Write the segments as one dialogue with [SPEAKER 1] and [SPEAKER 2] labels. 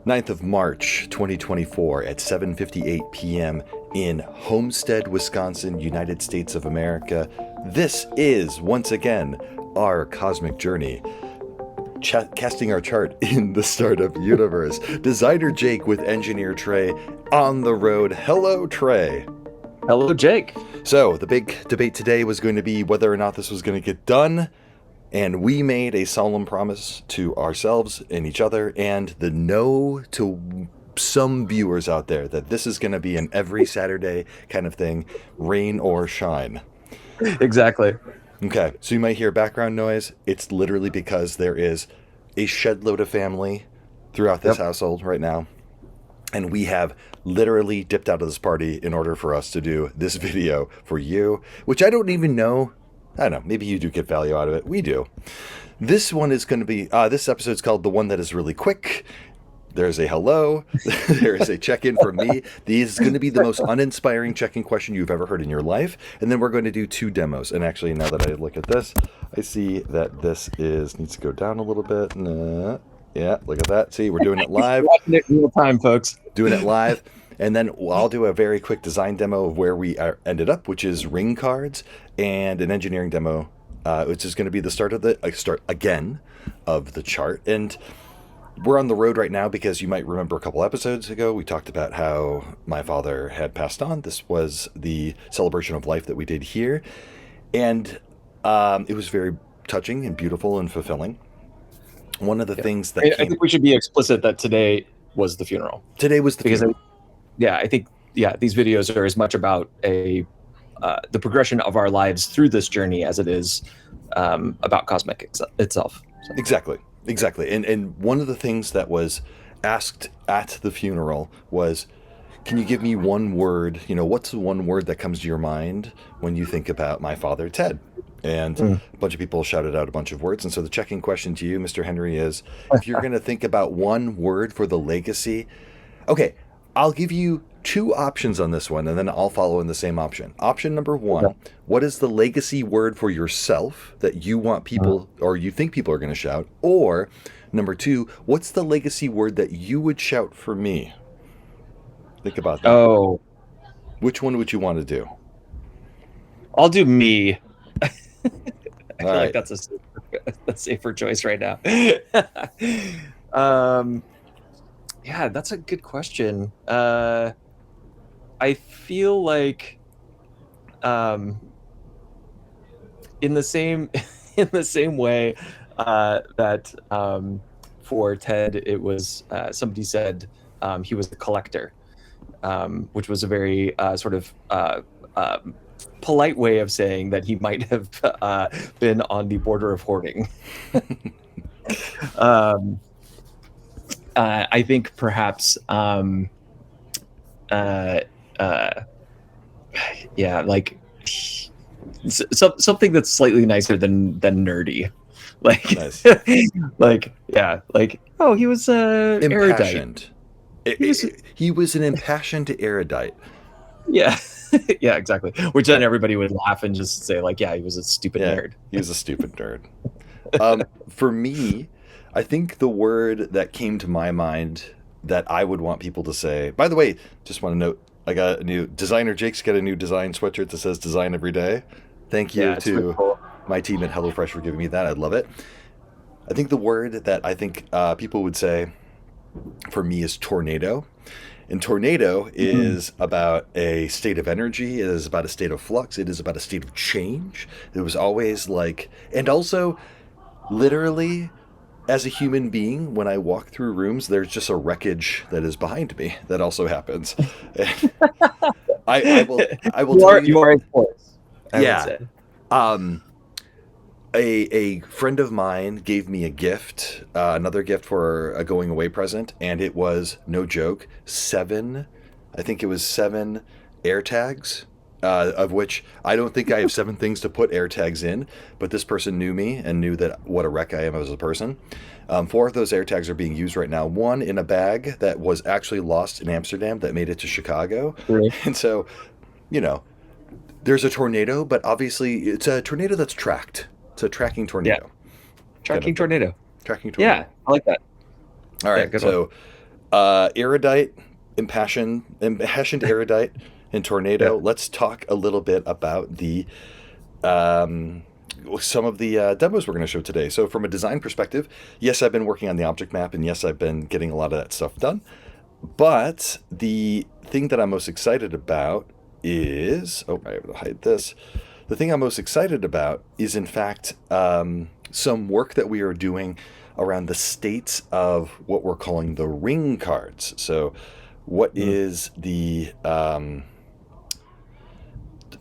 [SPEAKER 1] 9th of March, 2024 at 7:58 p.m. in Homestead, Wisconsin, United States of America. This is, once again, our cosmic journey. Casting our chart in the startup universe. Designer Jake with engineer Trey on the road. Hello, Trey.
[SPEAKER 2] Hello, Jake.
[SPEAKER 1] So, the big debate today was going to be whether or not this was going to get done. And we made a solemn promise to ourselves and each other and the to some viewers out there that this is going to be an every Saturday kind of thing, rain or shine.
[SPEAKER 2] Exactly.
[SPEAKER 1] Okay, so you might hear background noise. It's literally because there is a shed load of family throughout this household right now. And we have literally dipped out of this party in order for us to do this video for you, which I don't even know. I don't know, maybe you do get value out of it. We do. This one is going to be, this episode's called The One That Is Really Quick. There's a hello. There is a check-in from me. This is going to be the most uninspiring check-in question you've ever heard in your life. And then we're going to do 2 demos. And actually, now that I look at this, I see that this needs to go down a little bit. Yeah, look at that. See, we're doing it live.
[SPEAKER 2] Watching it real time, folks.
[SPEAKER 1] Doing it live. And then I'll do a very quick design demo of where we ended up, which is ring cards, and an engineering demo, which is going to be the start of the chart. And we're on the road right now because you might remember a couple episodes ago, we talked about how my father had passed on. This was the celebration of life that we did here. And it was very touching and beautiful and fulfilling. One of the things that
[SPEAKER 2] I think we should be explicit that today was the funeral.
[SPEAKER 1] Today was the funeral.
[SPEAKER 2] I think these videos are as much about the progression of our lives through this journey as it is about Cosmic itself. So.
[SPEAKER 1] Exactly. And one of the things that was asked at the funeral was, can you give me one word? You know, what's the one word that comes to your mind when you think about my father, Ted? And a bunch of people shouted out a bunch of words. And so the checking question to you, Mr. Henry, is if you're going to think about one word for the legacy. Okay, I'll give you 2 options on this one, and then I'll follow in the same option. Option number 1, what is the legacy word for yourself that you want people, or you think people are going to shout? Or number 2, what's the legacy word that you would shout for me? Think about that.
[SPEAKER 2] Oh.
[SPEAKER 1] Which one would you want to do?
[SPEAKER 2] I'll do me. I feel
[SPEAKER 1] right.
[SPEAKER 2] like that's a safer choice right now. Yeah, that's a good question. I feel like in the same way that for Ted it was somebody said he was a collector, which was a very sort of polite way of saying that he might have been on the border of hoarding. I think perhaps, like something that's slightly nicer than nerdy, like,
[SPEAKER 1] Nice.
[SPEAKER 2] Oh, he was
[SPEAKER 1] impassioned.
[SPEAKER 2] Erudite.
[SPEAKER 1] He was an impassioned erudite.
[SPEAKER 2] Yeah. Yeah, exactly. Which then everybody would laugh and just say, like, yeah, he was a stupid nerd.
[SPEAKER 1] He was a stupid nerd. For me, I think the word that came to my mind that I would want people to say, by the way, just want to note, I got a new designer. Jake's got a new design sweatshirt that says design every day. Thank you to
[SPEAKER 2] cool.
[SPEAKER 1] my team at HelloFresh for giving me that. I love it. I think the word that I think people would say for me is tornado. And tornado is about a state of energy. It is about a state of flux. It is about a state of change. It was always like, and also literally as a human being, when I walk through rooms, there's just a wreckage that is behind me. That also happens. I will tell you.
[SPEAKER 2] You are a force.
[SPEAKER 1] Yeah. A friend of mine gave me a gift, another gift for a going away present, and it was, no joke, 7 AirTags, of which I don't think I have 7 things to put AirTags in, but this person knew me and knew that what a wreck I am as a person. 4 of those AirTags are being used right now. 1 in a bag that was actually lost in Amsterdam that made it to Chicago.
[SPEAKER 2] Really?
[SPEAKER 1] And so, you know, there's a tornado, but obviously it's a tornado that's tracked. It's a tracking tornado.
[SPEAKER 2] Tracking tornado.
[SPEAKER 1] Tracking tornado.
[SPEAKER 2] Yeah, I like that.
[SPEAKER 1] All right,
[SPEAKER 2] good
[SPEAKER 1] so Erudite, impassioned erudite, and tornado.
[SPEAKER 2] Yeah.
[SPEAKER 1] Let's talk a little bit about the um, some of the demos we're going to show today. So, from a design perspective, yes, I've been working on the object map, and yes, I've been getting a lot of that stuff done. But the thing that I'm most excited about is I have to hide this. The thing I'm most excited about is, in fact, some work that we are doing around the states of what we're calling the ring cards. So, what is the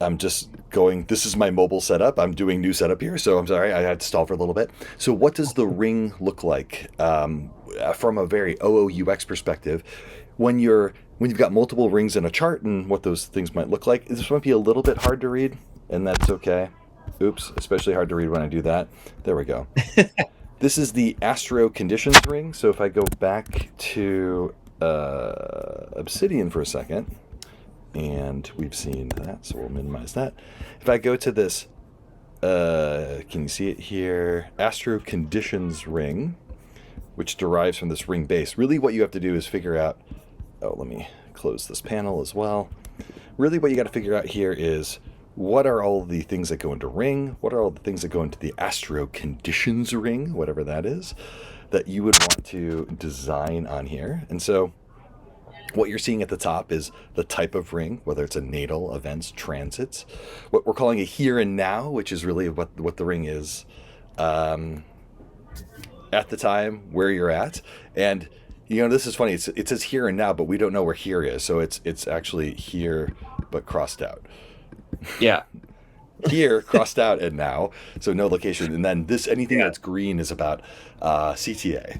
[SPEAKER 1] I'm just going. This is my mobile setup. I'm doing new setup here, so I'm sorry. I had to stall for a little bit. So, what does the ring look like from a very OOUX perspective when you've got multiple rings in a chart and what those things might look like? This might be a little bit hard to read, and that's okay. Oops, especially hard to read when I do that. There we go. This is the Astro Conditions ring. So, if I go back to Obsidian for a second. And we've seen that, so we'll minimize that. If I go to this, can you see it here? Astro Conditions ring, which derives from this ring base. Really what you have to do is figure out, let me close this panel as well. Really what you got to figure out here is what are all the things that go into ring? What are all the things that go into the Astro Conditions ring, whatever that is, that you would want to design on here. And so what you're seeing at the top is the type of ring, whether it's a natal, events, transits. What we're calling a here and now, which is really what the ring is at the time where you're at. And this is funny. It says here and now, but we don't know where here is. So it's actually here, but crossed out.
[SPEAKER 2] Yeah.
[SPEAKER 1] Here, crossed out, and now. So no location. And then anything that's green is about CTA.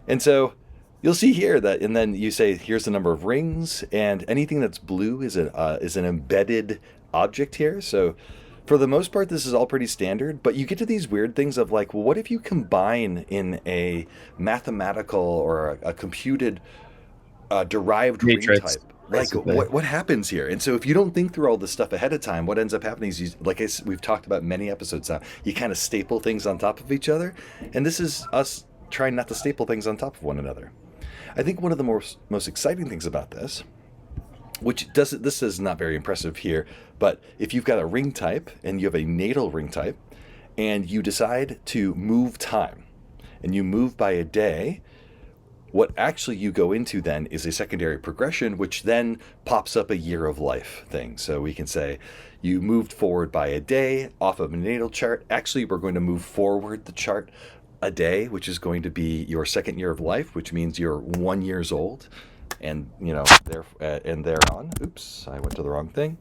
[SPEAKER 1] And so you'll see here that, and then you say, here's the number of rings, and anything that's blue is an embedded object here. So for the most part, this is all pretty standard, but you get to these weird things of like, well, what if you combine in a mathematical or a computed derived
[SPEAKER 2] Matrix,
[SPEAKER 1] ring type? Like, what happens here? And so if you don't think through all this stuff ahead of time, what ends up happening is, we've talked about many episodes now, you kind of staple things on top of each other, and this is us trying not to staple things on top of one another. I think one of the most exciting things about this, this is not very impressive here, but if you've got a ring type and you have a natal ring type and you decide to move time and you move by a day, what actually you go into then is a secondary progression, which then pops up a year of life thing. So we can say you moved forward by a day off of a natal chart. Actually, we're going to move forward the chart a day, which is going to be your second year of life, which means you're 1 year old, and and thereon. Oops, I went to the wrong thing.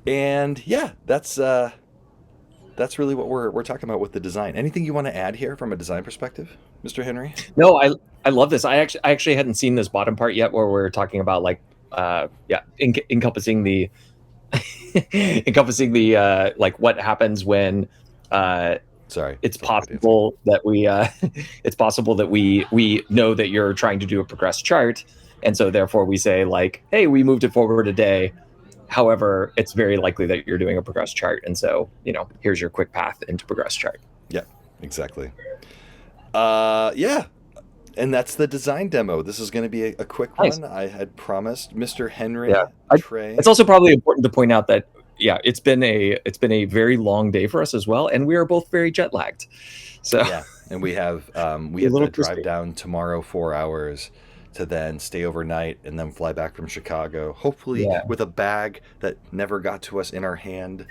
[SPEAKER 1] And yeah, that's really what we're talking about with the design. Anything you want to add here from a design perspective, Mr. Henry?
[SPEAKER 2] No, I love this. I actually hadn't seen this bottom part yet, where we're talking about like encompassing the encompassing the like what happens when
[SPEAKER 1] Sorry.
[SPEAKER 2] It's possible that we know that you're trying to do a progressed chart, and so therefore we say like, hey, we moved it forward a day. However, it's very likely that you're doing a progressed chart, and so here's your quick path into progressed chart.
[SPEAKER 1] Yeah, exactly. Yeah, and that's the design demo. This is going to be a quick one. I had promised Mr. Henry. Trey.
[SPEAKER 2] It's also probably important to point out that it's been a very long day for us as well, and we are both very jet lagged. So
[SPEAKER 1] yeah, and we have to drive down tomorrow 4 hours to then stay overnight and then fly back from Chicago, hopefully with a bag that never got to us in our hand.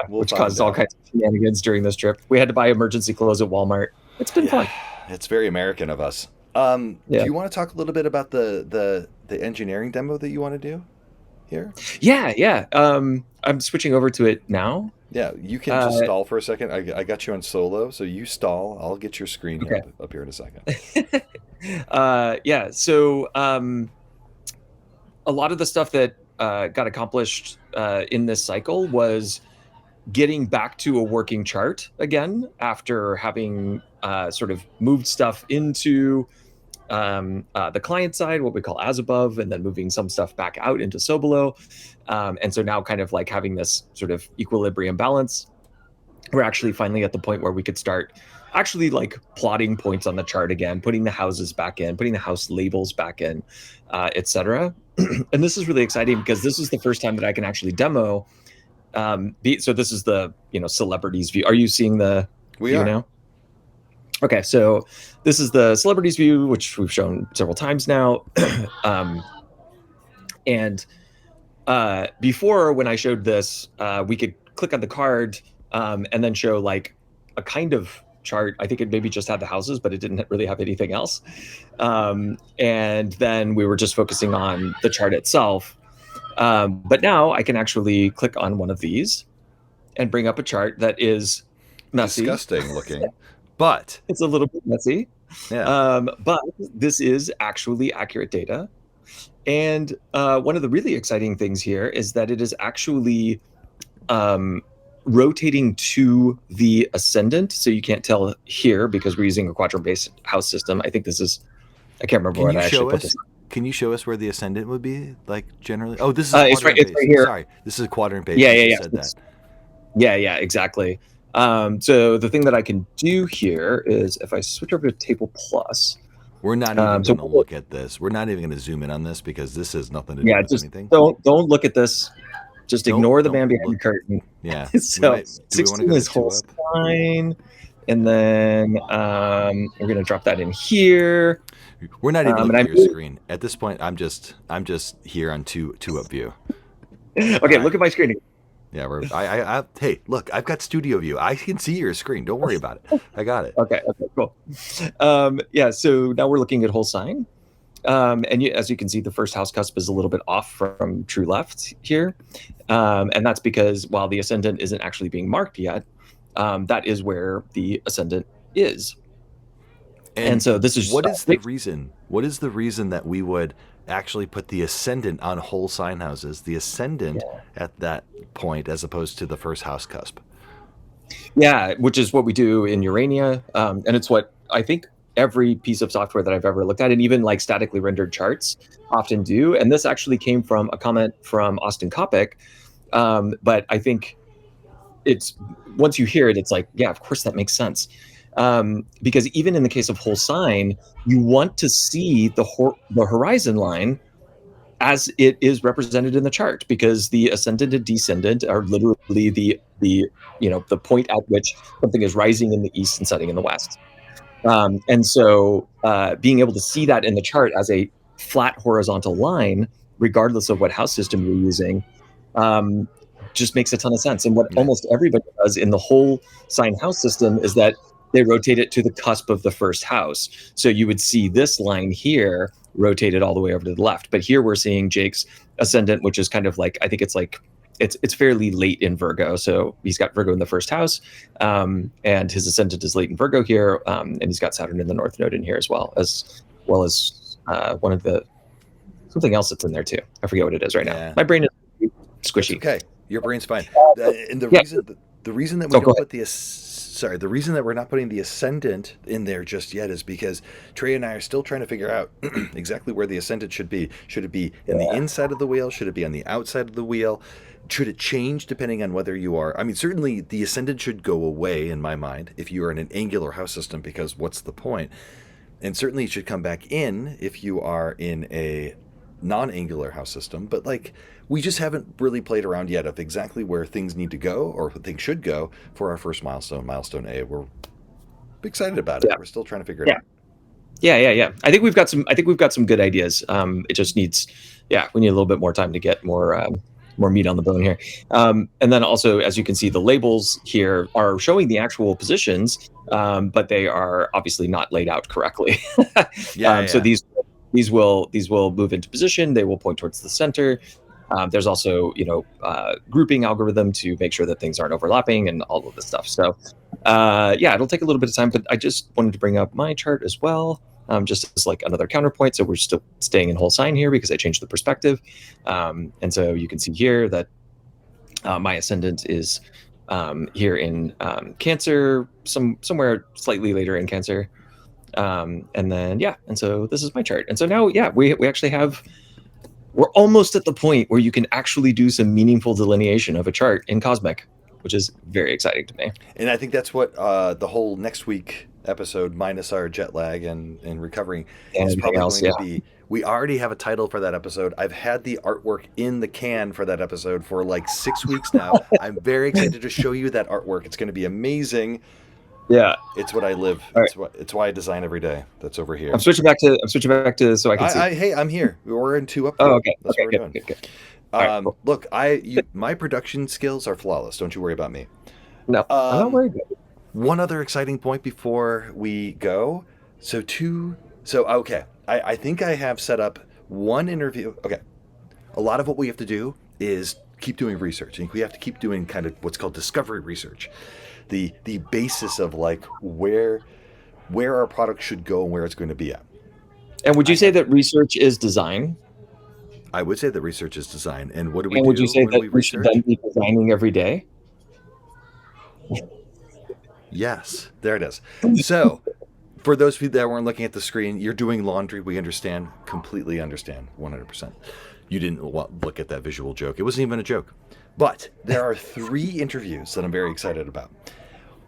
[SPEAKER 2] Which caused all kinds of shenanigans during this trip. We had to buy emergency clothes at Walmart. It's been fun.
[SPEAKER 1] It's very American of us. Do you want to talk a little bit about the engineering demo that you want to do here?
[SPEAKER 2] Yeah. I'm switching over to it now.
[SPEAKER 1] Yeah, you can just stall for a second. I got you on solo, so you stall. I'll get your screen up here in a second.
[SPEAKER 2] So a lot of the stuff that got accomplished in this cycle was getting back to a working chart again after having sort of moved stuff into the client side, what we call as above, and then moving some stuff back out into so below. And so now kind of like having this sort of equilibrium balance, we're actually finally at the point where we could start actually like plotting points on the chart again, putting the houses back in, putting the house labels back in, etc. And this is really exciting because this is the first time that I can actually demo. So this is the celebrities view. Are you seeing the view now? Okay, so this is the celebrities view, which we've shown several times now. And before, when I showed this, we could click on the card and then show like a kind of chart. I think it maybe just had the houses, but it didn't really have anything else. And then we were just focusing on the chart itself. But now I can actually click on one of these and bring up a chart that is messy.
[SPEAKER 1] Disgusting looking, but
[SPEAKER 2] it's a little bit messy.
[SPEAKER 1] Yeah.
[SPEAKER 2] But this is actually accurate data. And one of the really exciting things here is that it is actually rotating to the ascendant. So you can't tell here because we're using a quadrant-based house system. I think this is, I can't remember what I actually put this.
[SPEAKER 1] Can you show us where the ascendant would be, like generally? Oh, this is
[SPEAKER 2] it's right here.
[SPEAKER 1] Sorry, this is quadrant-based.
[SPEAKER 2] Yeah. Yeah, exactly. So the thing that I can do here is if I switch over to Table Plus.
[SPEAKER 1] We're not even going to look at this. We're not even going to zoom in on this because this has nothing to do with anything.
[SPEAKER 2] Don't look at this. Just ignore the man behind the curtain.
[SPEAKER 1] Yeah.
[SPEAKER 2] So 16 is whole sign, and then we're going to drop that in here.
[SPEAKER 1] We're not even looking at your screen at this point. I'm just here on two up view.
[SPEAKER 2] Okay, look at my screen.
[SPEAKER 1] Yeah, hey, look, I've got studio view. I can see your screen. Don't worry about it. I got it.
[SPEAKER 2] Okay, cool. So now we're looking at whole sign. And as you can see, the first house cusp is a little bit off from true left here. And that's because while the ascendant isn't actually being marked yet, that is where the ascendant is. And so this is
[SPEAKER 1] what is the reason? What is the reason that we would actually put the ascendant on whole sign houses, the ascendant at that point, as opposed to the first house cusp?
[SPEAKER 2] Yeah, which is what we do in Urania. And it's what I think every piece of software that I've ever looked at, and even like statically rendered charts often do. And this actually came from a comment from Austin Coppock. But I think it's, once you hear it, it's like, yeah, of course that makes sense. Because even in the case of whole sign, you want to see the horizon line as it is represented in the chart, because the ascendant and descendant are literally the point at which something is rising in the east and setting in the west. And so being able to see that in the chart as a flat horizontal line, regardless of what house system you're using, just makes a ton of sense. And what almost everybody does in the whole sign house system is that they rotate it to the cusp of the first house. So you would see this line here rotated all the way over to the left. But here we're seeing Jake's ascendant, which is kind of like, I think it's like, it's fairly late in Virgo. So he's got Virgo in the first house, and his ascendant is late in Virgo here. And he's got Saturn in the North Node in here as well as one of the, something else that's in there too. I forget what it is right now. My brain is squishy.
[SPEAKER 1] That's okay. Your brain's fine. And the reason that we don't put the reason that we're not putting the ascendant in there just yet is because Trey and I are still trying to figure out exactly where the ascendant should be. Should it be in the inside of the wheel? Should it be on the outside of the wheel? Should it change depending on whether you are... I mean, certainly the ascendant should go away, in my mind, if you are in an angular house system, because what's the point? And certainly it should come back in if you are in a non-angular house system. But, like, we just haven't really played around yet of exactly where things need to go or things should go for our first milestone, Milestone A. We're excited about it. We're still trying to figure it out.
[SPEAKER 2] Yeah. I think we've got some good ideas. It just needs, we need a little bit more time to get more meat on the bone here. And then also, as you can see, the labels here are showing the actual positions, but they are obviously not laid out correctly. So these will move into position. They will point towards the center. There's also, grouping algorithm to make sure that things aren't overlapping and all of this stuff. So, it'll take a little bit of time, but I just wanted to bring up my chart as well, just as like another counterpoint. So we're still staying in whole sign here because I changed the perspective. And so you can see here that my ascendant is here in Cancer, somewhere slightly later in Cancer. And then, and so this is my chart. And so now, we actually we're almost at the point where you can actually do some meaningful delineation of a chart in Cosmic. which is very exciting to me.
[SPEAKER 1] And I think that's what the whole next week episode, minus our jet lag and recovering,
[SPEAKER 2] And
[SPEAKER 1] is
[SPEAKER 2] everything
[SPEAKER 1] probably
[SPEAKER 2] else,
[SPEAKER 1] going to be. We already have a title for that episode. I've had the artwork in the can for that episode for like 6 weeks now. I'm very excited to show you that artwork. It's going to be amazing.
[SPEAKER 2] Yeah,
[SPEAKER 1] It's what I live.
[SPEAKER 2] All right.
[SPEAKER 1] It's why I design every day. That's over here.
[SPEAKER 2] I'm switching back to so I can see.
[SPEAKER 1] Hey, I'm here. We're in 2 up.
[SPEAKER 2] Oh, okay.
[SPEAKER 1] That's
[SPEAKER 2] Okay,
[SPEAKER 1] what we're
[SPEAKER 2] good,
[SPEAKER 1] doing.
[SPEAKER 2] good. All right, cool.
[SPEAKER 1] Look, my production skills are flawless. Don't you worry about me.
[SPEAKER 2] No, I'm not worried.
[SPEAKER 1] One other exciting point before we go. Okay. I think I have set up one interview. Okay. A lot of what we have to do is keep doing research. I think we have to keep doing kind of what's called discovery research. The basis of like where our product should go and where it's going to be at.
[SPEAKER 2] And would you say that research is design?
[SPEAKER 1] I would say that research is design. And what do we
[SPEAKER 2] And
[SPEAKER 1] do
[SPEAKER 2] would you say
[SPEAKER 1] when
[SPEAKER 2] that
[SPEAKER 1] we
[SPEAKER 2] we should
[SPEAKER 1] research?
[SPEAKER 2] then be designing every day?
[SPEAKER 1] Yes, there it is. So, for those of you that weren't looking at the screen, you're doing laundry. We understand, completely understand, 100%. You didn't look at that visual joke. It wasn't even a joke. But there are 3 interviews that I'm very excited about.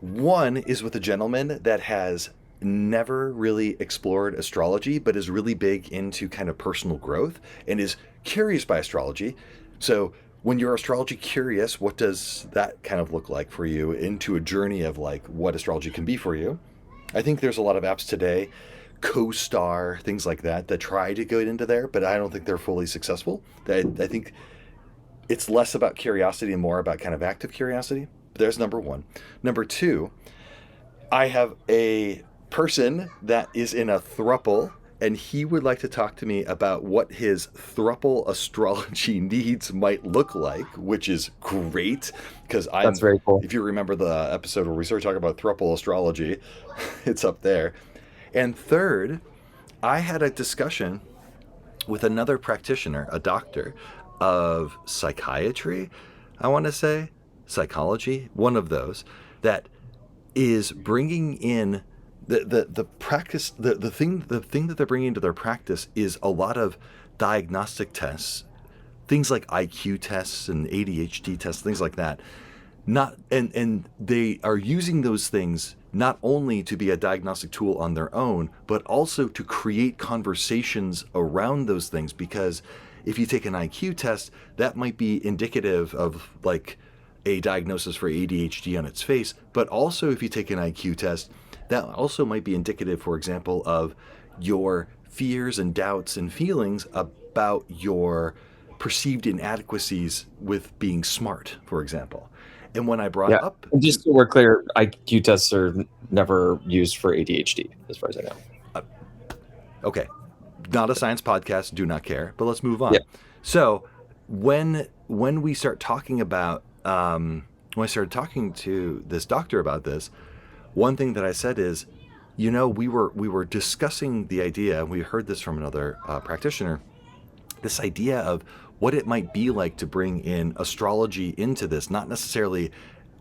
[SPEAKER 1] One is with a gentleman that has never really explored astrology, but is really big into kind of personal growth and is curious by astrology. So when you're astrology curious, what does that kind of look like for you into a journey of like what astrology can be for you? I think there's a lot of apps today, CoStar, things like that try to go into there, but I don't think they're fully successful. I think it's less about curiosity and more about kind of active curiosity. There's number 1. Number 2, I have a person that is in a throuple, and he would like to talk to me about what his throuple astrology needs might look like, which is great because
[SPEAKER 2] That's very cool.
[SPEAKER 1] If you remember the episode where we started talking about throuple astrology, it's up there. And third, I had a discussion with another practitioner, a doctor of psychiatry, I want to say, psychology, one of those, that is bringing in the practice. The thing that they're bringing into their practice is a lot of diagnostic tests, things like IQ tests and ADHD tests, things like that. And they are using those things not only to be a diagnostic tool on their own, but also to create conversations around those things. Because if you take an IQ test, that might be indicative of like a diagnosis for ADHD on its face. But also if you take an IQ test, that also might be indicative, for example, of your fears and doubts and feelings about your perceived inadequacies with being smart, for example. And when I brought up...
[SPEAKER 2] And just so we're clear, IQ tests are never used for ADHD, as far as I know.
[SPEAKER 1] Okay. Not a science podcast, do not care, but let's move on.
[SPEAKER 2] Yeah.
[SPEAKER 1] So when we start talking about... when I started talking to this doctor about this, one thing that I said is, we were discussing the idea, and we heard this from another practitioner, this idea of what it might be like to bring in astrology into this, not necessarily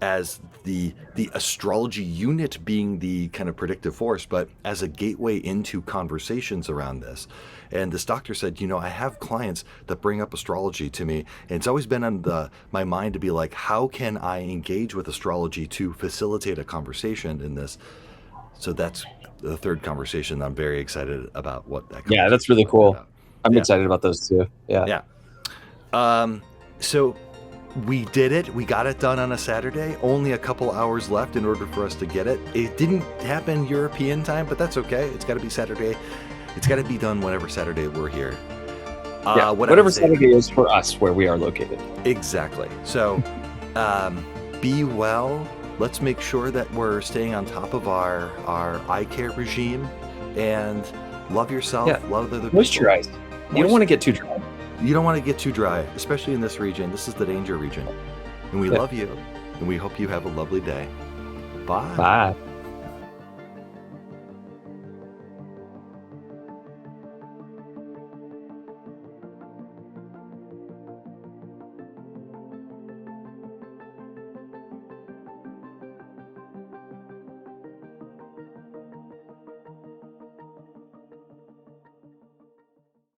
[SPEAKER 1] as the astrology unit being the kind of predictive force, but as a gateway into conversations around this. And this doctor said, I have clients that bring up astrology to me, and it's always been on my mind to be like, how can I engage with astrology to facilitate a conversation in this? So that's the third conversation. I'm very excited about what that.
[SPEAKER 2] Yeah, that's really cool. I'm excited about those too. Yeah.
[SPEAKER 1] So we did it. We got it done on a Saturday. Only a couple hours left in order for us to get it. It didn't happen European time, but that's okay. It's got to be Saturday. It's got to be done whenever Saturday we're here.
[SPEAKER 2] Whatever Saturday is for us where we are located.
[SPEAKER 1] Exactly. So be well. Let's make sure that we're staying on top of our eye care regime, and love yourself.
[SPEAKER 2] Yeah.
[SPEAKER 1] Love the other people.
[SPEAKER 2] Moisturize. You don't want to get too dry.
[SPEAKER 1] You don't want to get too dry, especially in this region. This is the danger region. And we love you, and we hope you have a lovely day. Bye.
[SPEAKER 2] Bye.